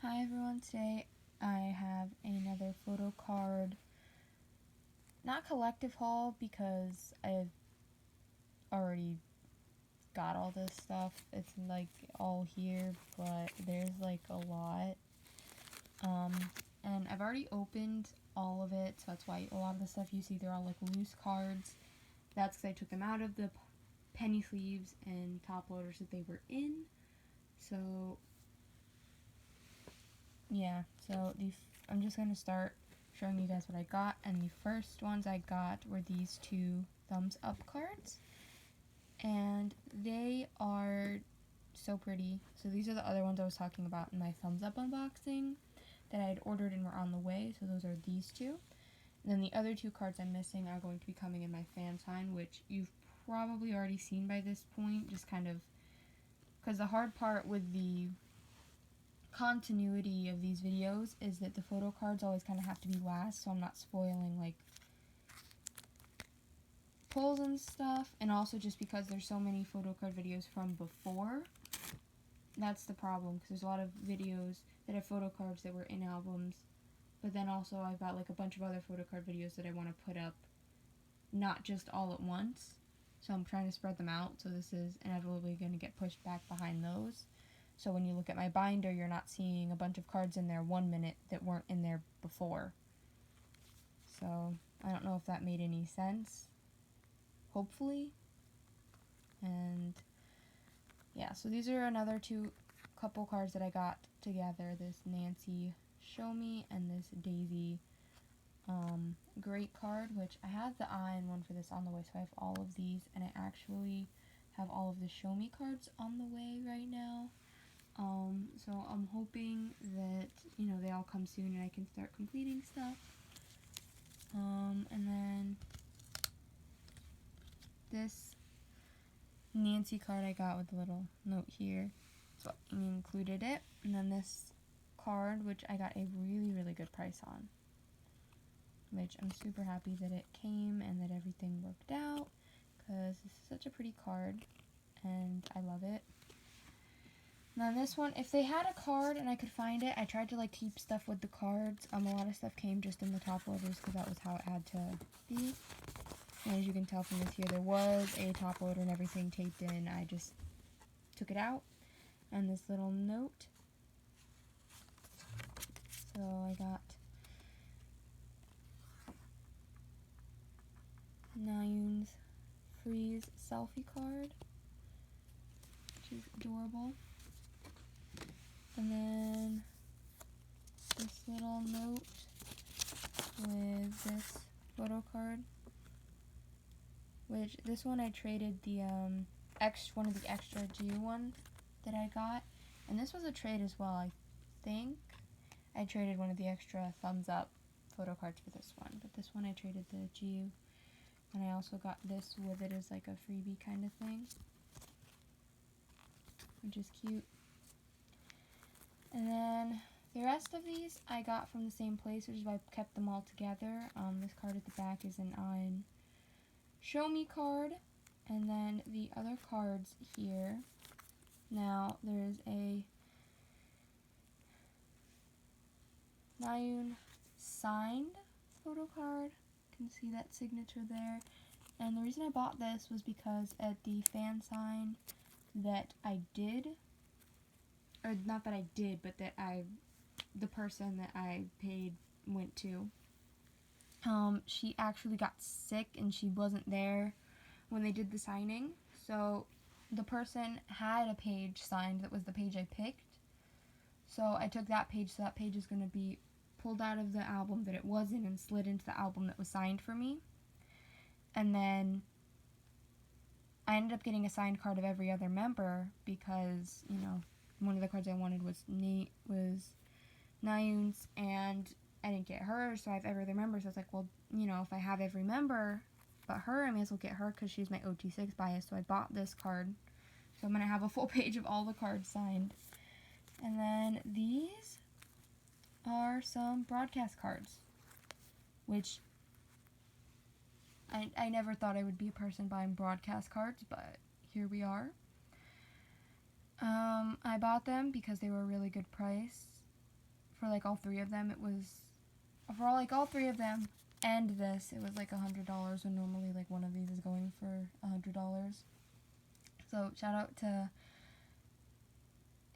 Hi everyone, today I have another Photocard, not collective haul because I've already got all this stuff. It's like all here, but there's like a lot. And I've already opened all of it, so that's why a lot of the stuff you see, they're all like loose cards. That's because I took them out of the penny sleeves and top loaders that they were in. So yeah, so I'm just going to start showing you guys what I got, and the first ones I got were these two thumbs up cards, and they are so pretty. So these are the other ones I was talking about in my thumbs up unboxing that I had ordered and were on the way, so those are these two. And then the other two cards I'm missing are going to be coming in my fan sign, which you've probably already seen by this point, just kind of, because the hard part with the continuity of these videos is that the photo cards always kind of have to be last, so I'm not spoiling like pulls and stuff, and also just because there's so many photo card videos from before, that's the problem, because there's a lot of videos that have photo cards that were in albums, but then also I've got like a bunch of other photo card videos that I want to put up not just all at once, so I'm trying to spread them out, so this is inevitably going to get pushed back behind those. So when you look at my binder, you're not seeing a bunch of cards in there 1 minute that weren't in there before. So I don't know if that made any sense. Hopefully. And yeah, so these are another couple cards that I got together. This Nancy Show Me and this Daisy Great card, which I have the eye and one for this on the way, so I have all of these, and I actually have all of the Show Me cards on the way right now. So I'm hoping that, they all come soon and I can start completing stuff. And then this Nancy card I got with a little note here, so I included it. And then this card, which I got a really, really good price on, which I'm super happy that it came and that everything worked out, because this is such a pretty card and I love it. Now this one, if they had a card and I could find it, I tried to like keep stuff with the cards. A lot of stuff came just in the top loaders because that was how it had to be. And as you can tell from this here, there was a top loader and everything taped in. I just took it out. And this little note. So I got Nayun's Freeze selfie card, which is adorable. And then this little note with this photo card, which this one I traded the one of the extra Geo ones that I got, and this was a trade as well. I think I traded one of the extra thumbs up photo cards for this one, but this one I traded the Geo, and I also got this with it as like a freebie kind of thing, which is cute. And then the rest of these I got from the same place, which is why I kept them all together. This card at the back is an Show Me card, and then the other cards here. Now there's a Nayun signed photo card. You can see that signature there. And the reason I bought this was because at the fan sign that I did, or not that I did, but that the person that I paid went to, she actually got sick and she wasn't there when they did the signing. So the person had a page signed that was the page I picked. So I took that page, so that page is going to be pulled out of the album that it was in and slid into the album that was signed for me. And then I ended up getting a signed card of every other member because, one of the cards I wanted was Nayun's, and I didn't get hers, so I have every other member. So I was like, well, if I have every member but her, I may as well get her because she's my OT6 bias. So I bought this card. So I'm going to have a full page of all the cards signed. And then these are some broadcast cards, which I never thought I would be a person buying broadcast cards, but here we are. I bought them because they were a really good price. for like all three of them, it was, for all three of them and this, it was like $100, when normally like one of these is going for $100. So shout out to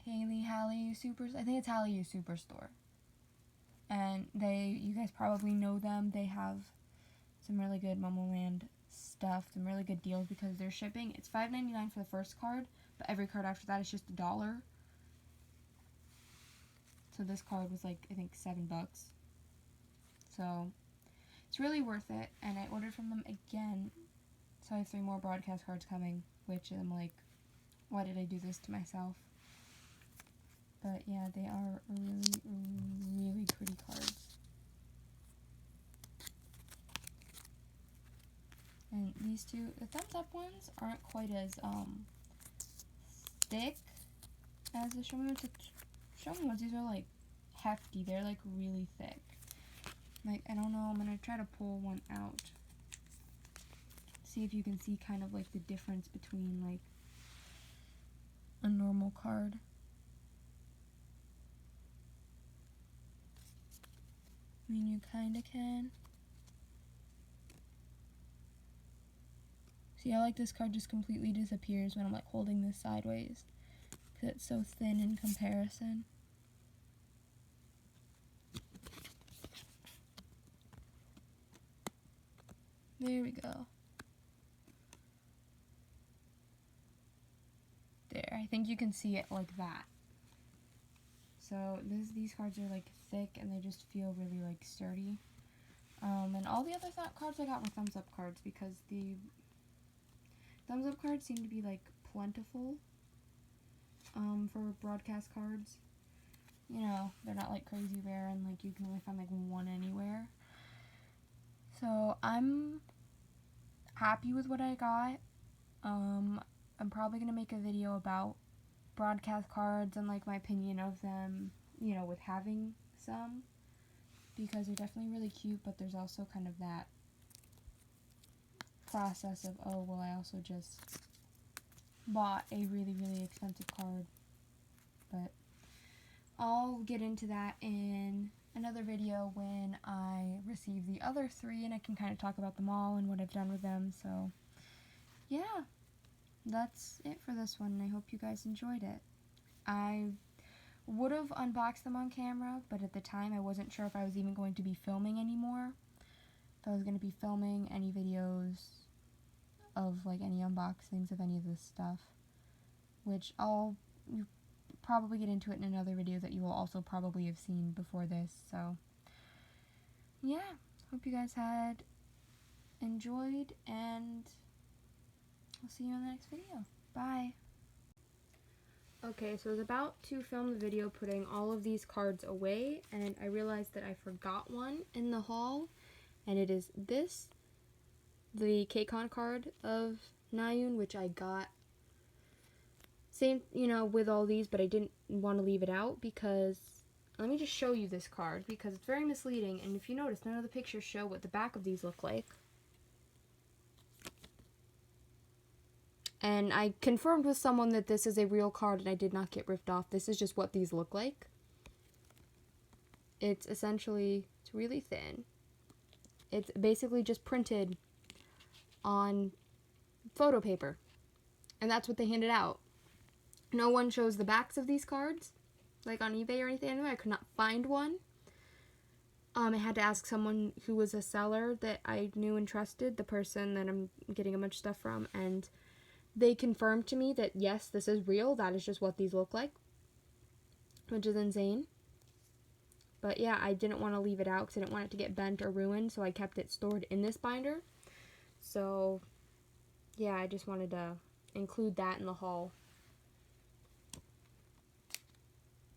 Hallie Supers. I think it's Hallie Superstore. And you guys probably know them. They have some really good Momoland stuff, some really good deals because they're shipping. It's $5.99 for the first card, but every card after that is just $1. So this card was like, I think, $7. So it's really worth it. And I ordered from them again. So I have 3 more broadcast cards coming, which I'm like, why did I do this to myself? But yeah, they are really, really pretty cards. And these two, the thumbs up ones aren't quite as thick as the show me ones. Show me ones, these are like hefty. They're like really thick. Like, I don't know, I'm gonna try to pull one out. See if you can see kind of like the difference between like a normal card. I mean, you kinda can. See, I like this card just completely disappears when I'm like holding this sideways, because it's so thin in comparison. There we go. There, I think you can see it like that. So these cards are like thick and they just feel really like sturdy. And all the other cards I got were thumbs up cards because the thumbs up cards seem to be like plentiful for broadcast cards. You know, they're not like crazy rare and like you can only find like one anywhere. So I'm happy with what I got. I'm probably gonna make a video about broadcast cards and like my opinion of them, you know, with having some, because they're definitely really cute, but there's also kind of that process of, oh well, I also just bought a really, really expensive card. But I'll get into that in another video when I receive the other 3 and I can kind of talk about them all and what I've done with them. So yeah, that's it for this one. I hope you guys enjoyed it. I would have unboxed them on camera, but at the time I wasn't sure if I was even going to be filming anymore. If I was going to be filming any videos of like any unboxings of any of this stuff, which I'll probably get into it in another video that you will also probably have seen before this. So yeah, hope you guys had enjoyed, and I'll see you in the next video. Bye. Okay, so I was about to film the video putting all of these cards away, and I realized that I forgot one in the haul, and it is this, the KCON card of Nayun, which I got same, you know, with all these, but I didn't want to leave it out because, let me just show you this card because it's very misleading, and if you notice, none of the pictures show what the back of these look like. And I confirmed with someone that this is a real card and I did not get ripped off. This is just what these look like. It's essentially, it's really thin. It's basically just printed on photo paper. And that's what they handed out. No one shows the backs of these cards, like on eBay or anything. Anyway, I could not find one. I had to ask someone who was a seller that I knew and trusted, the person that I'm getting a bunch of stuff from, and they confirmed to me that, yes, this is real. That is just what these look like, which is insane. But yeah, I didn't want to leave it out because I didn't want it to get bent or ruined, so I kept it stored in this binder. So yeah, I just wanted to include that in the haul.